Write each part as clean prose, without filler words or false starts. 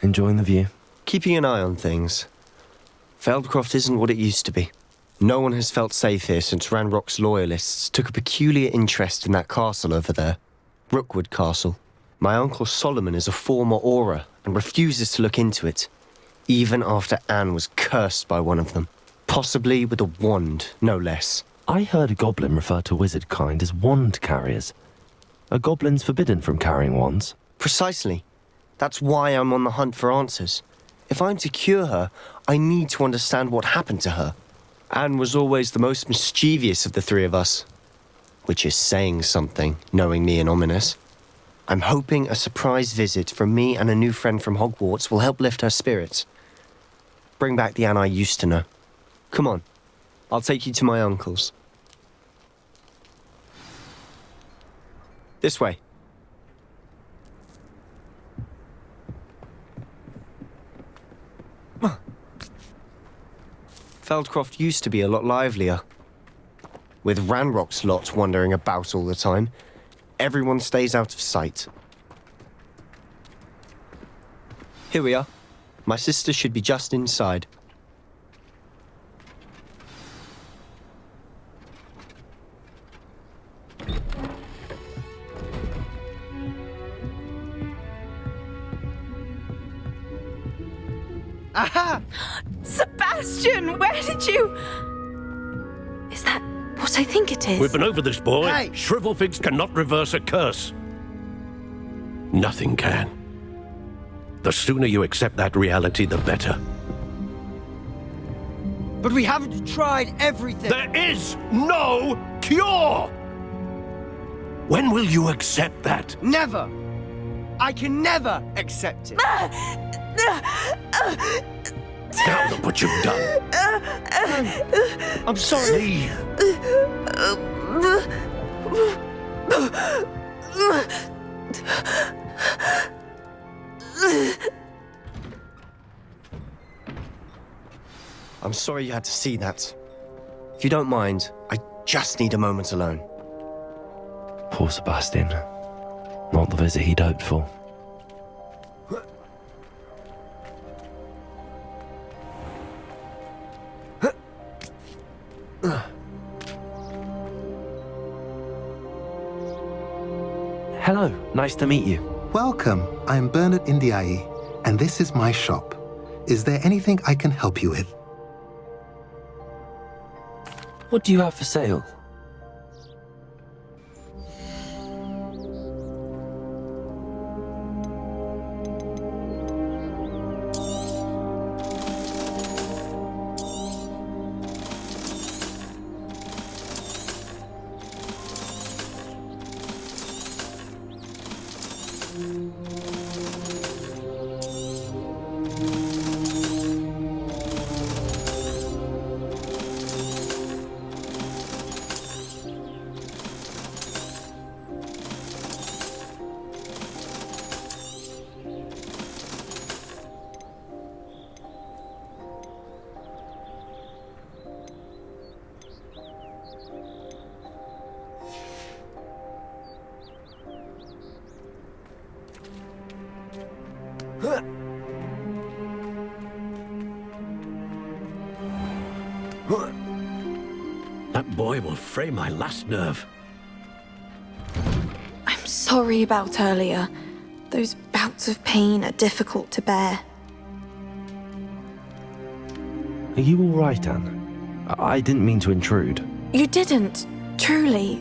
Enjoying the view? Keeping an eye on things. Feldcroft isn't what it used to be. No one has felt safe here since Ranrock's loyalists took a peculiar interest in that castle over there. Rookwood Castle. My uncle Solomon is a former Auror and refuses to look into it, even after Anne was cursed by one of them. Possibly with a wand, no less. I heard a goblin refer to wizard kind as wand carriers. Are goblins forbidden from carrying wands? Precisely. That's why I'm on the hunt for answers. If I'm to cure her, I need to understand what happened to her. Anne was always the most mischievous of the three of us. Which is saying something, knowing me and Ominous. I'm hoping a surprise visit from me and a new friend from Hogwarts will help lift her spirits. Bring back the Anne I used to know. Come on, I'll take you to my uncle's. This way. Feldcroft used to be a lot livelier. With Ranrock's lot wandering about all the time, everyone stays out of sight. Here we are. My sister should be just inside. Aha! Sebastian, where did you... Is that what I think it is? We've been over this, boy. Hey! Shrivelfigs cannot reverse a curse. Nothing can. The sooner you accept that reality, the better. But we haven't tried everything. There is no cure! When will you accept that? Never! I can never accept it. Now look what you've done. I'm sorry. I'm sorry you had to see that. If you don't mind, I just need a moment alone. Poor Sebastian. Not the visit he'd hoped for. Hello, nice to meet you. Welcome. I'm Bernard Indiai, and this is my shop. Is there anything I can help you with? What do you have for sale? That boy will fray my last nerve. I'm sorry about earlier. Those bouts of pain are difficult to bear. Are you all right, Anne? I didn't mean to intrude. You didn't, truly.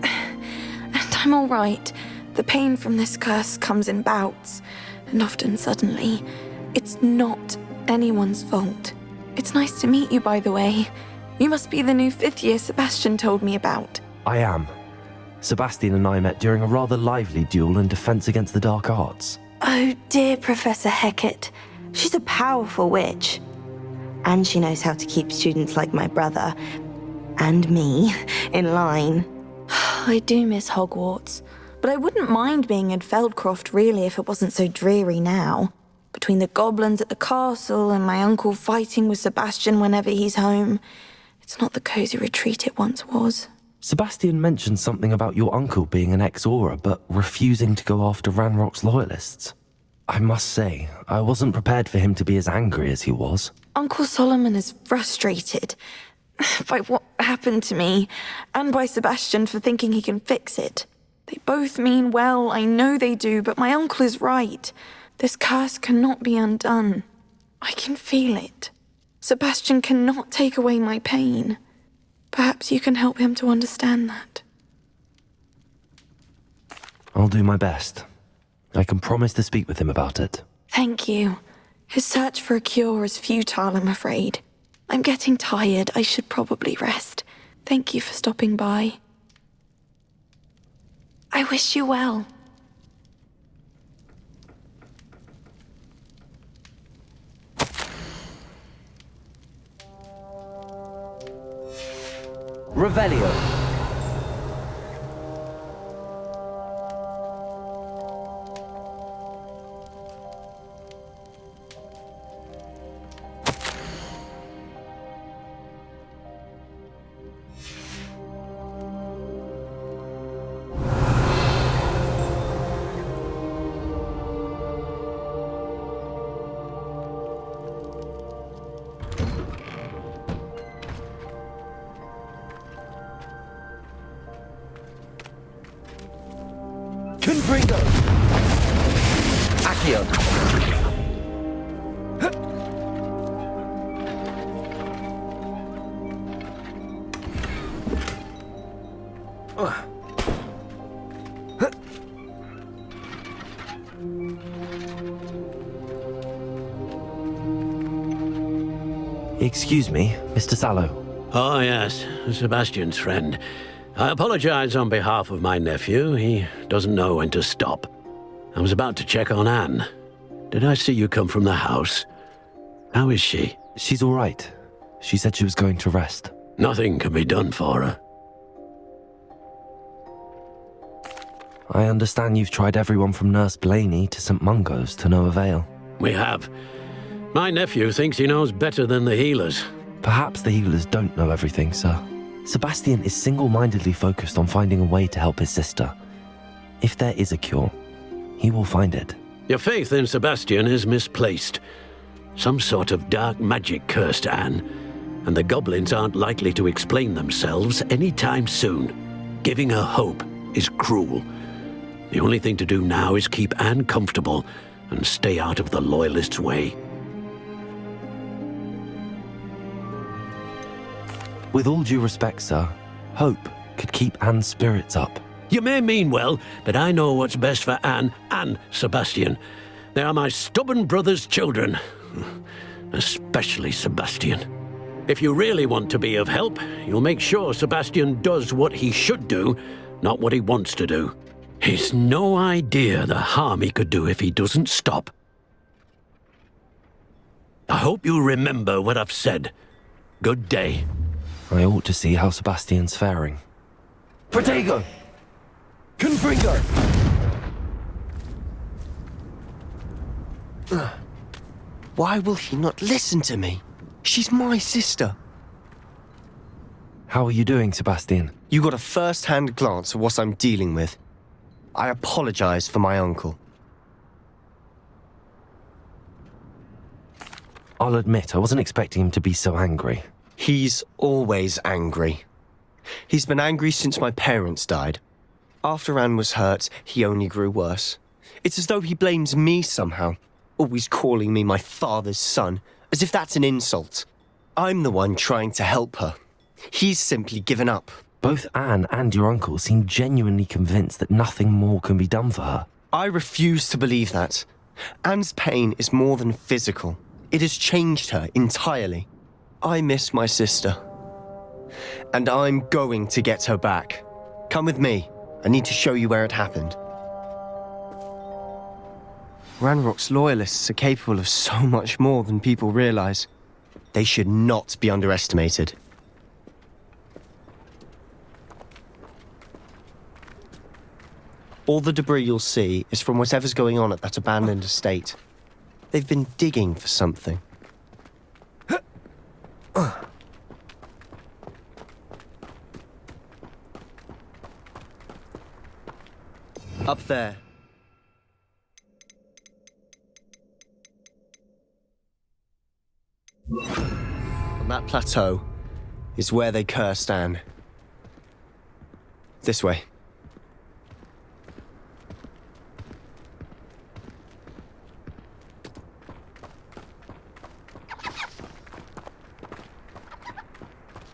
And I'm all right. The pain from this curse comes in bouts, and often suddenly. It's not anyone's fault. It's nice to meet you, by the way. You must be the new 5th year Sebastian told me about. I am. Sebastian and I met during a rather lively duel in defense against the dark arts. Oh dear, Professor Hecat. She's a powerful witch. And she knows how to keep students like my brother, and me, in line. I do miss Hogwarts, but I wouldn't mind being in Feldcroft really if it wasn't so dreary now. Between the goblins at the castle and my uncle fighting with Sebastian whenever he's home, it's not the cozy retreat it once was. Sebastian mentioned something about your uncle being an ex-Auror, but refusing to go after Ranrock's loyalists. I must say, I wasn't prepared for him to be as angry as he was. Uncle Solomon is frustrated by what happened to me, and by Sebastian for thinking he can fix it. They both mean well, I know they do, but my uncle is right. This curse cannot be undone. I can feel it. Sebastian cannot take away my pain. Perhaps you can help him to understand that. I'll do my best. I can promise to speak with him about it. Thank you. His search for a cure is futile, I'm afraid. I'm getting tired. I should probably rest. Thank you for stopping by. I wish you well. Revelio. Confringo. Accio. Excuse me, Mr. Sallow. Oh, yes, Sebastian's friend. I apologize on behalf of my nephew. He doesn't know when to stop. I was about to check on Anne. Did I see you come from the house? How is she? She's all right. She said she was going to rest. Nothing can be done for her. I understand you've tried everyone from Nurse Blaney to St. Mungo's to no avail. We have. My nephew thinks he knows better than the healers. Perhaps the healers don't know everything, sir. Sebastian is single-mindedly focused on finding a way to help his sister. If there is a cure, he will find it. Your faith in Sebastian is misplaced. Some sort of dark magic cursed Anne, and the goblins aren't likely to explain themselves anytime soon. Giving her hope is cruel. The only thing to do now is keep Anne comfortable and stay out of the Loyalists' way. With all due respect, sir, hope could keep Anne's spirits up. You may mean well, but I know what's best for Anne and Sebastian. They are my stubborn brother's children. Especially Sebastian. If you really want to be of help, you'll make sure Sebastian does what he should do, not what he wants to do. He's no idea the harm he could do if he doesn't stop. I hope you remember what I've said. Good day. I ought to see how Sebastian's faring. Protego. Confringo. Why will he not listen to me? She's my sister. How are you doing, Sebastian? You got a first-hand glance at what I'm dealing with. I apologize for my uncle. I'll admit, I wasn't expecting him to be so angry. He's always angry. He's been angry since my parents died. After Anne was hurt, he only grew worse. It's as though he blames me somehow, always calling me my father's son, as if that's an insult. I'm the one trying to help her. He's simply given up. Both Anne and your uncle seem genuinely convinced that nothing more can be done for her. I refuse to believe that. Anne's pain is more than physical. It has changed her entirely. I miss my sister. And I'm going to get her back. Come with me. I need to show you where it happened. Ranrock's loyalists are capable of so much more than people realize. They should not be underestimated. All the debris you'll see is from whatever's going on at that abandoned estate. They've been digging for something. Up there. On that plateau is where they cursed Anne. This way.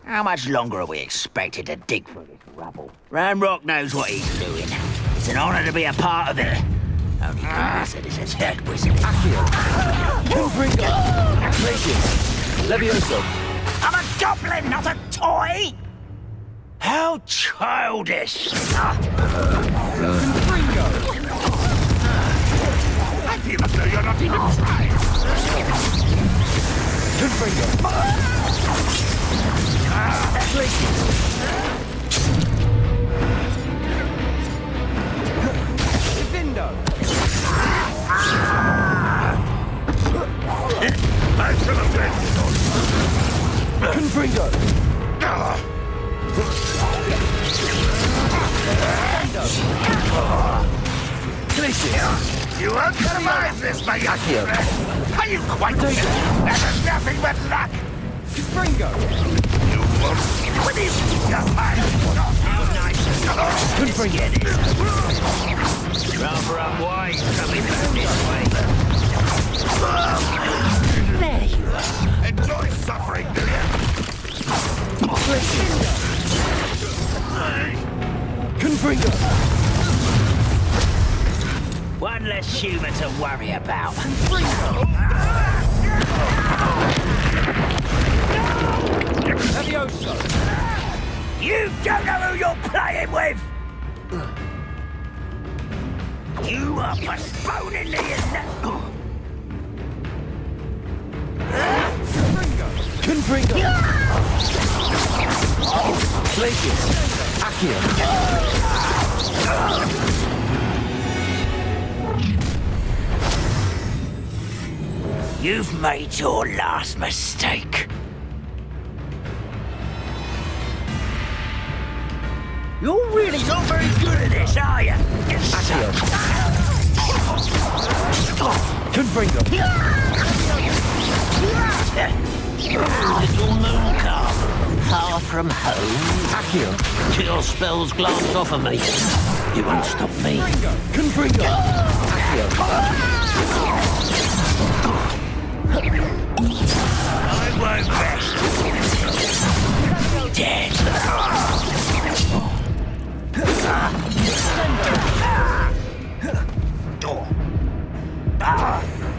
How much longer are we expected to dig through this rubble? Ramrock knows what he's doing. It's an honor to be a part of it. Only said it's a tech wizard. Confringo! Glacius! Levioso! I'm a goblin, not a toy! How childish! Confringo! I feel as though you're not even trying. Confringo! Glacius! Divindo! Confringo! Glacius! You won't survive this, my young friend! Are you quite sure? That is nothing but luck! Confringo! You won't with his fine. How nice of you. Confringo! Rather unwise coming back this way. There you are. Enjoy suffering, do you? Confringo! One less humour to worry about. Levioso! You don't know who you're playing with! You are postponing the Confringo! Glacius! Accio! You've made your last mistake. You're really not very good at this, are you? Accio! Confringo! Little moon calf, far from home. Accio! Your spells glanced off of me. You won't stop me. Confringo! Accio! I won't rest. Dead.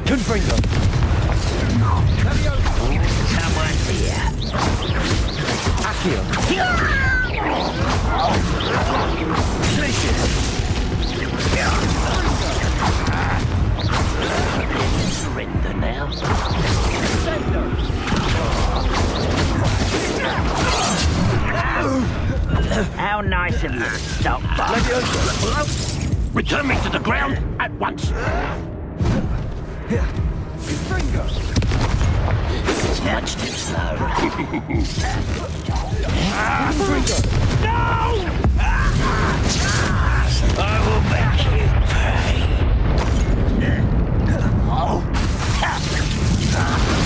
Confringo! Someone's here. Accio! Glacius! Surrender now. How nice of you to stop by. Return me to the ground at once. Confringo! It's much too slow. Confringo! I will make you pay.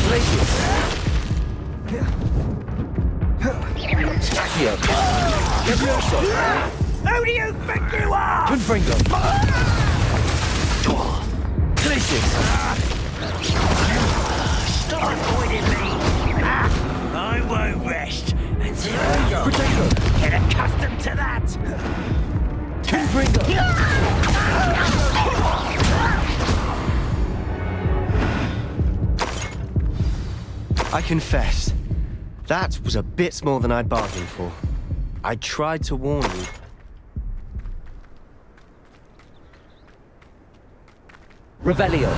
Glacius! Accio! Levioso! Who do you think you are? Confringo! Glacius! Stop avoiding me. I won't rest until Potato! get accustomed to that. Confringo! I confess, that was a bit more than I'd bargained for. I tried to warn you. Revelio.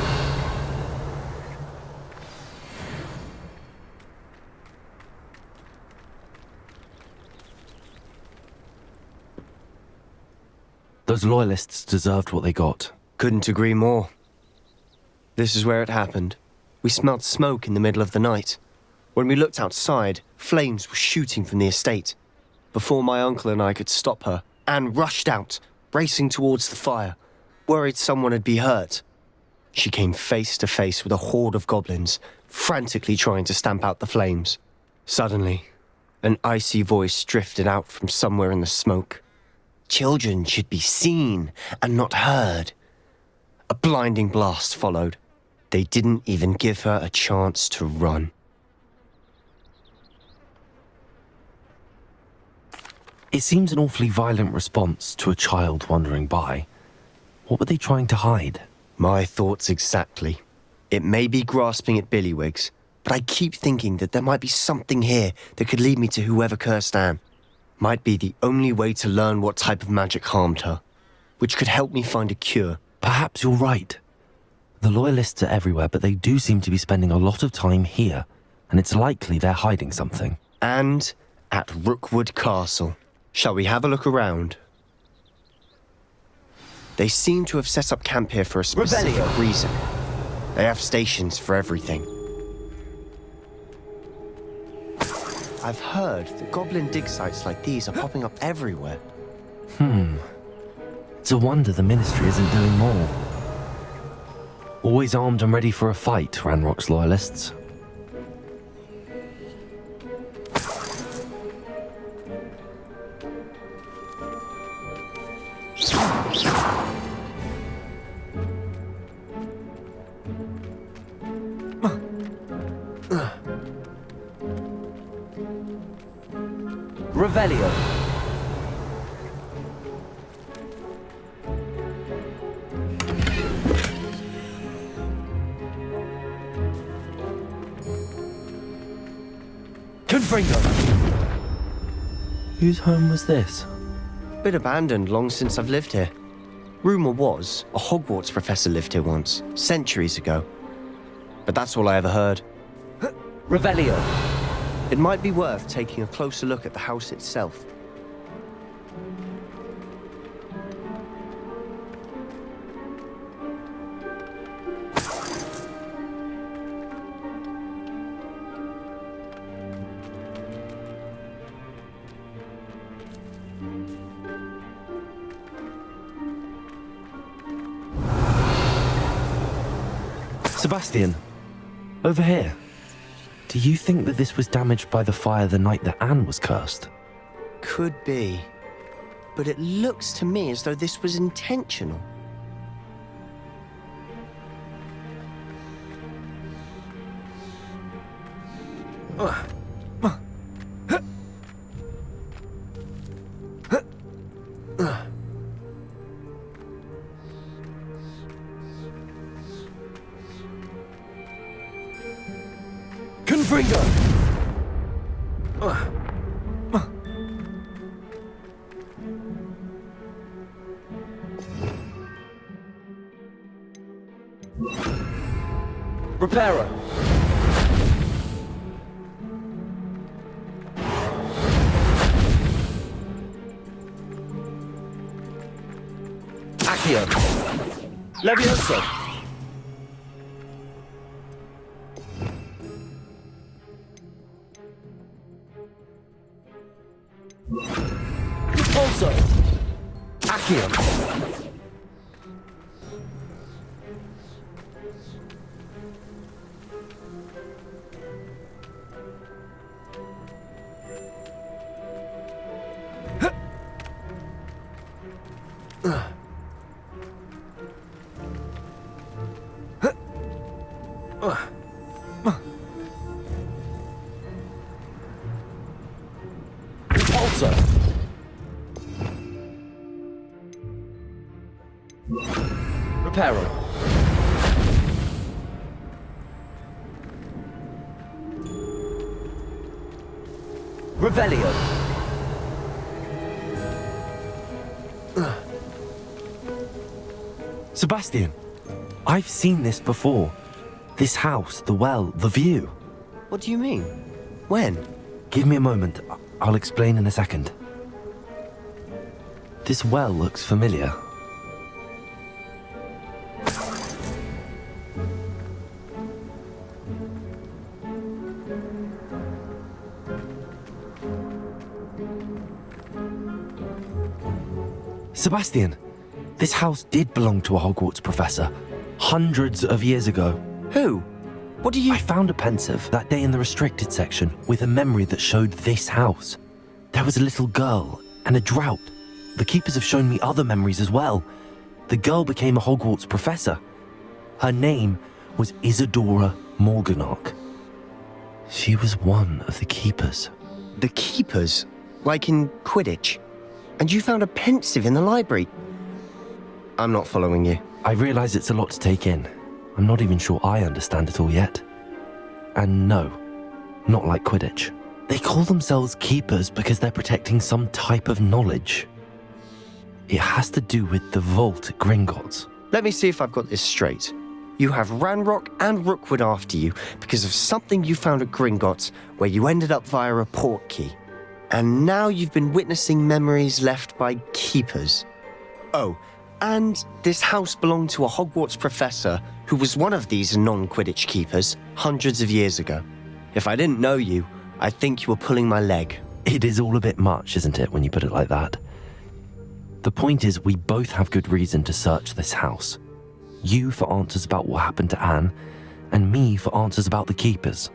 Those loyalists deserved what they got. Couldn't agree more. This is where it happened. We smelled smoke in the middle of the night. When we looked outside, flames were shooting from the estate. Before my uncle and I could stop her, Anne rushed out, racing towards the fire, worried someone had been hurt. She came face to face with a horde of goblins, frantically trying to stamp out the flames. Suddenly, an icy voice drifted out from somewhere in the smoke. Children should be seen and not heard. A blinding blast followed. They didn't even give her a chance to run. It seems an awfully violent response to a child wandering by. What were they trying to hide? My thoughts exactly. It may be grasping at Billywigs, but I keep thinking that there might be something here that could lead me to whoever cursed Anne. Might be the only way to learn what type of magic harmed her, which could help me find a cure. Perhaps you're right. The Loyalists are everywhere, but they do seem to be spending a lot of time here, and it's likely they're hiding something. And at Rookwood Castle. Shall we have a look around? They seem to have set up camp here for a specific reason. They have stations for everything. I've heard that goblin dig sites like these are popping up everywhere. It's a wonder the Ministry isn't doing more. Always armed and ready for a fight, Ranrock's Loyalists. Revelio. Confringo. Whose home was this? Been abandoned long since I've lived here. Rumour was a Hogwarts professor lived here once, centuries ago. But that's all I ever heard. Revelio. It might be worth taking a closer look at the house itself. Sebastian, over here. Do you think that this was damaged by the fire the night that Anne was cursed? Could be. But it looks to me as though this was intentional. Confringo. Reparo. Accio. Levioso. Repulso. Accio. Repulso. Reparo. Revelio. Sebastian, I've seen this before. This house, the well, the view. What do you mean? When? Give me a moment. I'll explain in a second. This well looks familiar. Sebastian, this house did belong to a Hogwarts professor, hundreds of years ago. Who? What do you... I found a pensive that day in the restricted section with a memory that showed this house. There was a little girl and a drought. The keepers have shown me other memories as well. The girl became a Hogwarts professor. Her name was Isadora Morganach. She was one of the keepers. The keepers? Like in Quidditch? And you found a pensive in the library? I'm not following you. I realize it's a lot to take in. I'm not even sure I understand it all yet. And no, not like Quidditch. They call themselves keepers because they're protecting some type of knowledge. It has to do with the vault at Gringotts. Let me see if I've got this straight. You have Ranrock and Rookwood after you because of something you found at Gringotts where you ended up via a port key. And now you've been witnessing memories left by keepers. Oh, and this house belonged to a Hogwarts professor who was one of these non-Quidditch keepers hundreds of years ago. If I didn't know you, I think you were pulling my leg. It is all a bit much, isn't it, when you put it like that? The point is, we both have good reason to search this house. You for answers about what happened to Anne, and me for answers about the keepers.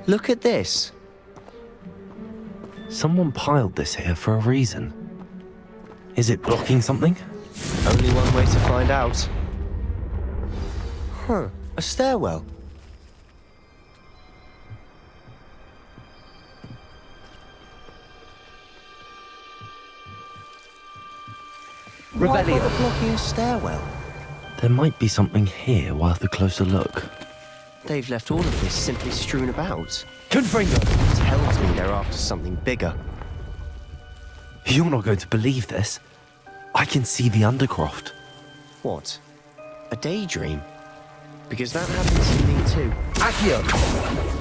Look at this. Someone piled this here for a reason. Is it blocking something? Only one way to find out. Huh, a stairwell. Why bother blocking a stairwell? There might be something here worth a closer look. They've left all of this simply strewn about. Confringo! Tells me they're after something bigger. You're not going to believe this. I can see the Undercroft. What? A daydream? Because that happens to me too. Accio!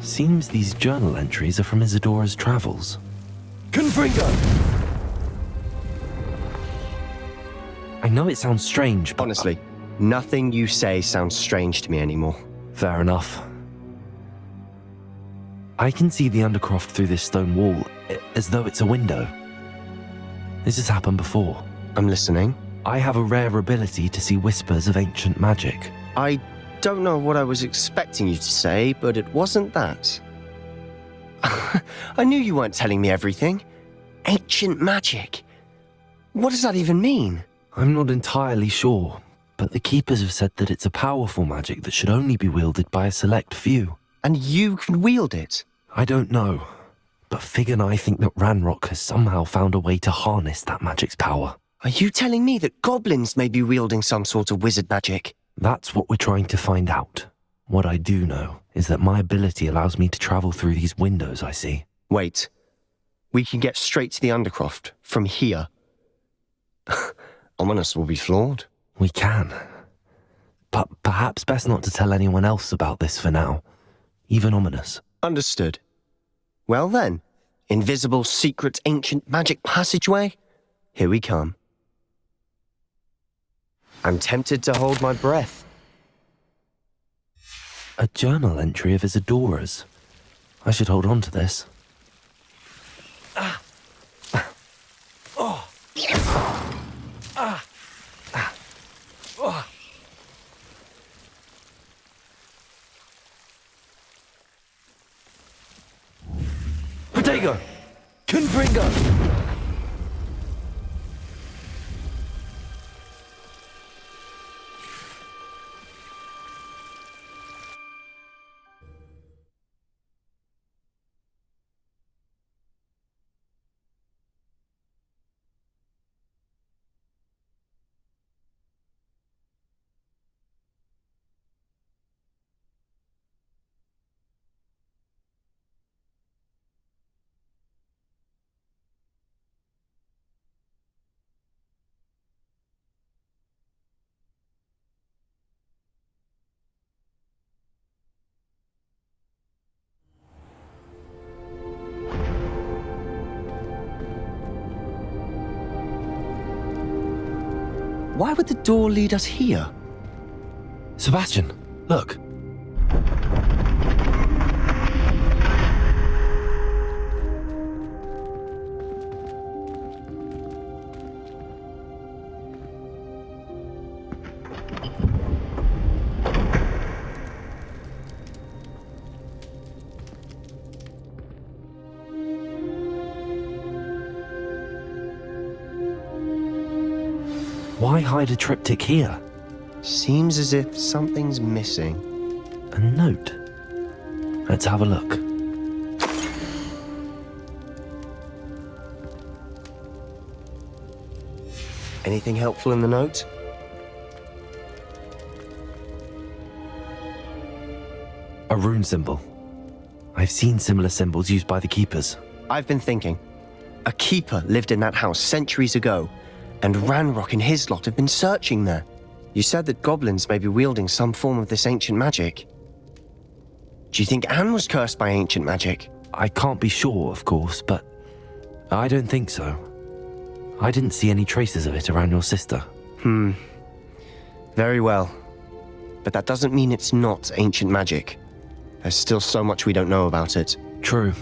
Seems these journal entries are from Isadora's travels. Confringo! I know it sounds strange, but... Honestly, nothing you say sounds strange to me anymore. Fair enough. I can see the Undercroft through this stone wall, as though it's a window. This has happened before. I'm listening. I have a rare ability to see whispers of ancient magic. I don't know what I was expecting you to say, but it wasn't that. I knew you weren't telling me everything. Ancient magic. What does that even mean? I'm not entirely sure, but the Keepers have said that it's a powerful magic that should only be wielded by a select few. And you can wield it? I don't know, but Fig and I think that Ranrock has somehow found a way to harness that magic's power. Are you telling me that goblins may be wielding some sort of wizard magic? That's what we're trying to find out. What I do know is that my ability allows me to travel through these windows I see. Wait. We can get straight to the Undercroft from here. Ominous will be flawed. We can. But perhaps best not to tell anyone else about this for now. Even Ominous. Understood. Well then, invisible, secret, ancient magic passageway? Here we come. I'm tempted to hold my breath. A journal entry of Isadora's. I should hold on to this. Protego! Confringo! Why would the door lead us here? Sebastian, look. Why hide a triptych here? Seems as if something's missing. A note. Let's have a look. Anything helpful in the note? A rune symbol. I've seen similar symbols used by the keepers. I've been thinking. A keeper lived in that house centuries ago, and Ranrock and his lot have been searching there. You said that goblins may be wielding some form of this ancient magic. Do you think Anne was cursed by ancient magic? I can't be sure, of course, but I don't think so. I didn't see any traces of it around your sister. Very well. But that doesn't mean it's not ancient magic. There's still so much we don't know about it. True.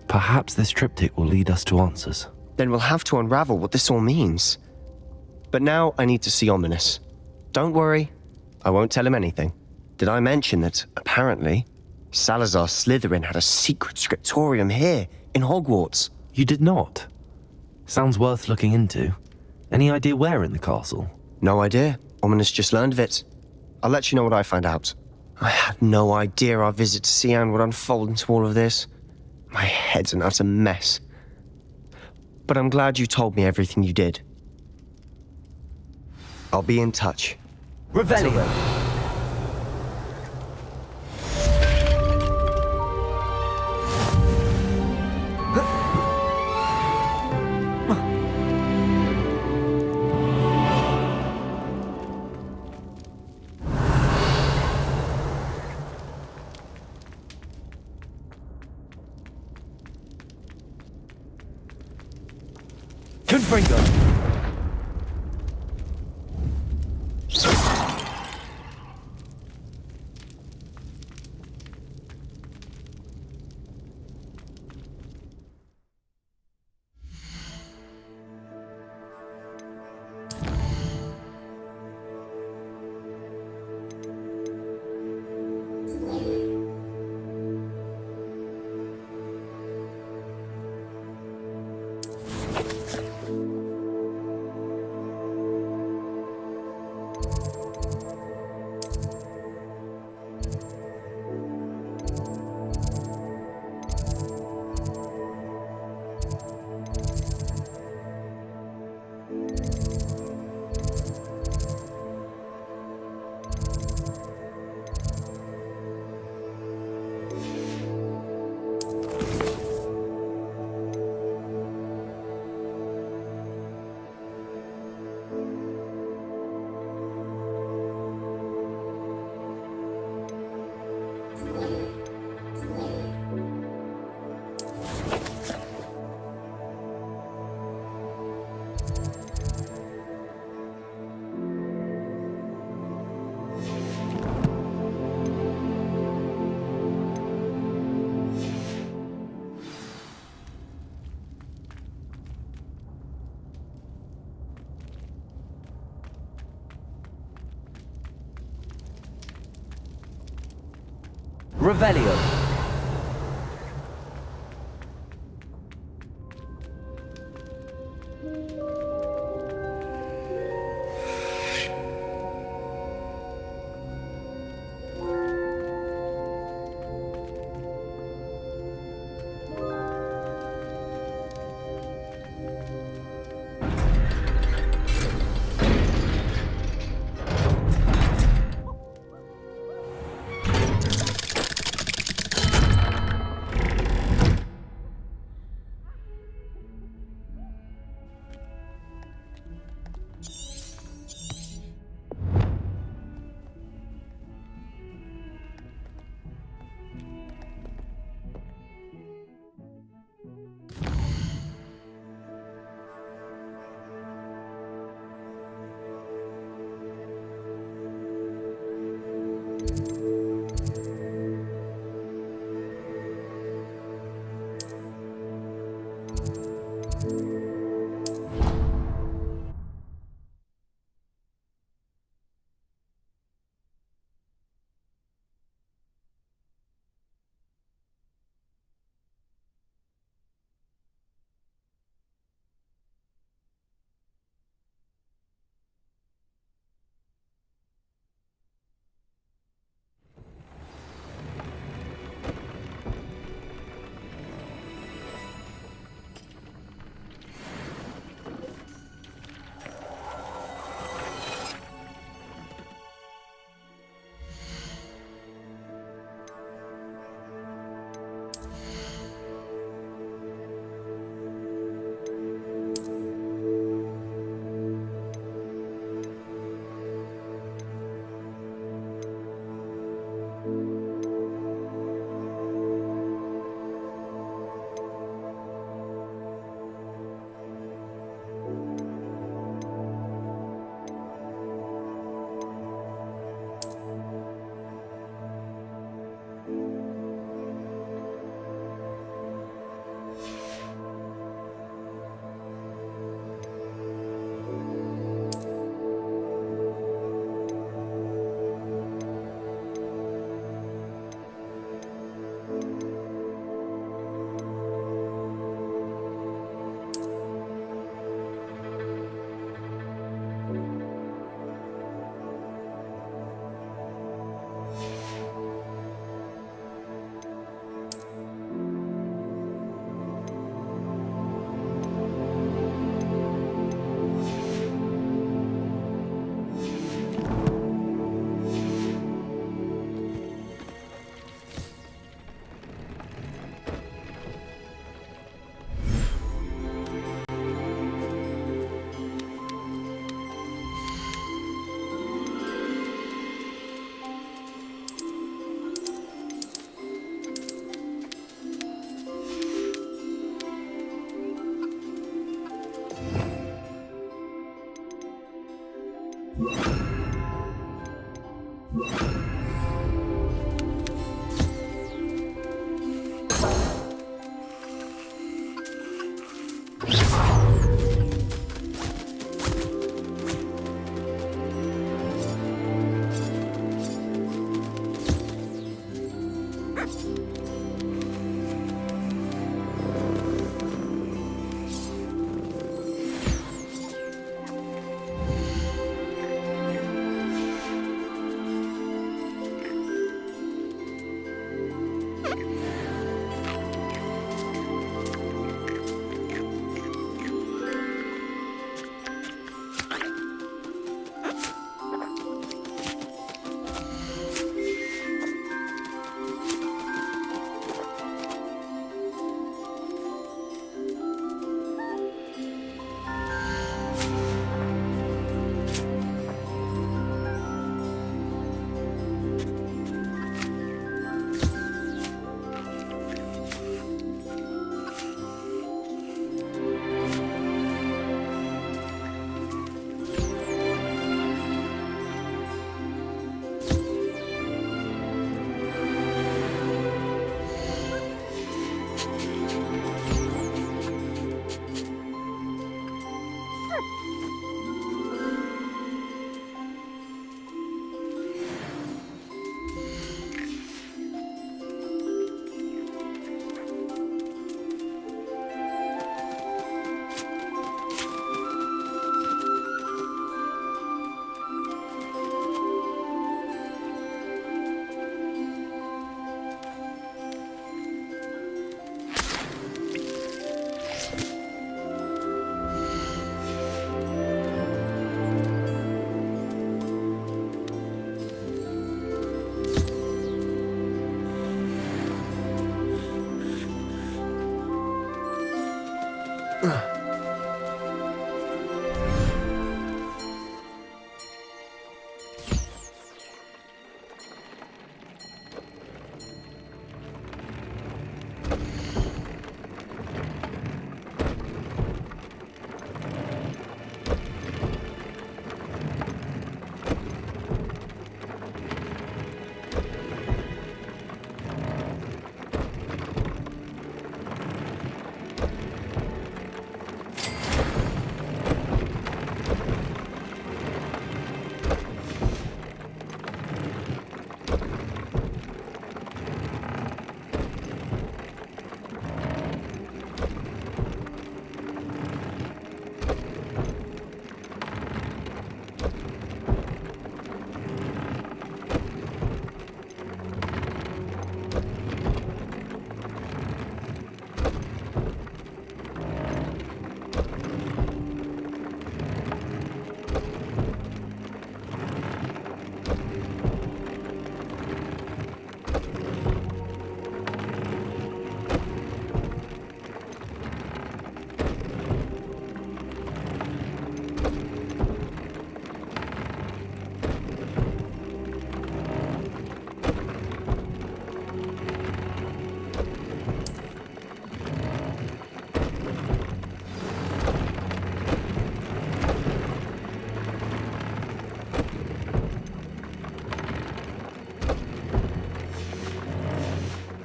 Perhaps this triptych will lead us to answers. Then we'll have to unravel what this all means. But now I need to see Ominous. Don't worry, I won't tell him anything. Did I mention that, apparently, Salazar Slytherin had a secret scriptorium here, in Hogwarts? You did not? Sounds worth looking into. Any idea where in the castle? No idea. Ominous just learned of it. I'll let you know what I find out. I had no idea our visit to Cian would unfold into all of this. My head's an utter mess. But I'm glad you told me everything you did. I'll be in touch. Revelio. Confringo. Revelio.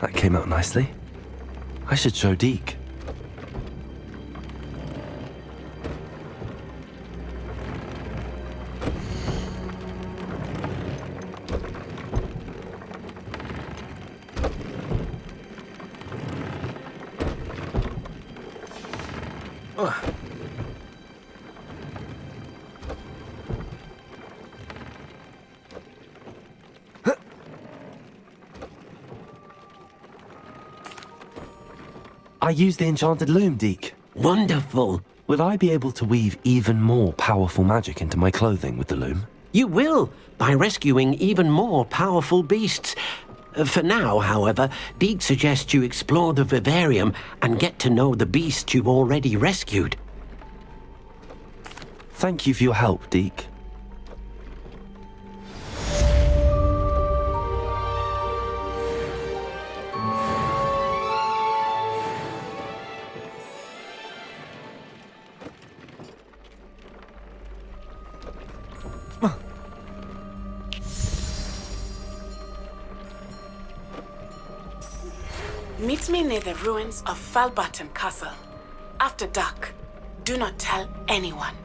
That came out nicely. I should show Deke. I used the enchanted loom, Deke. Wonderful. Will I be able to weave even more powerful magic into my clothing with the loom? You will, by rescuing even more powerful beasts. For now, however, Deke suggests you explore the vivarium and get to know the beasts you've already rescued. Thank you for your help, Deke. Meet me near the ruins of Falbutton Castle. After dark. Do not tell anyone.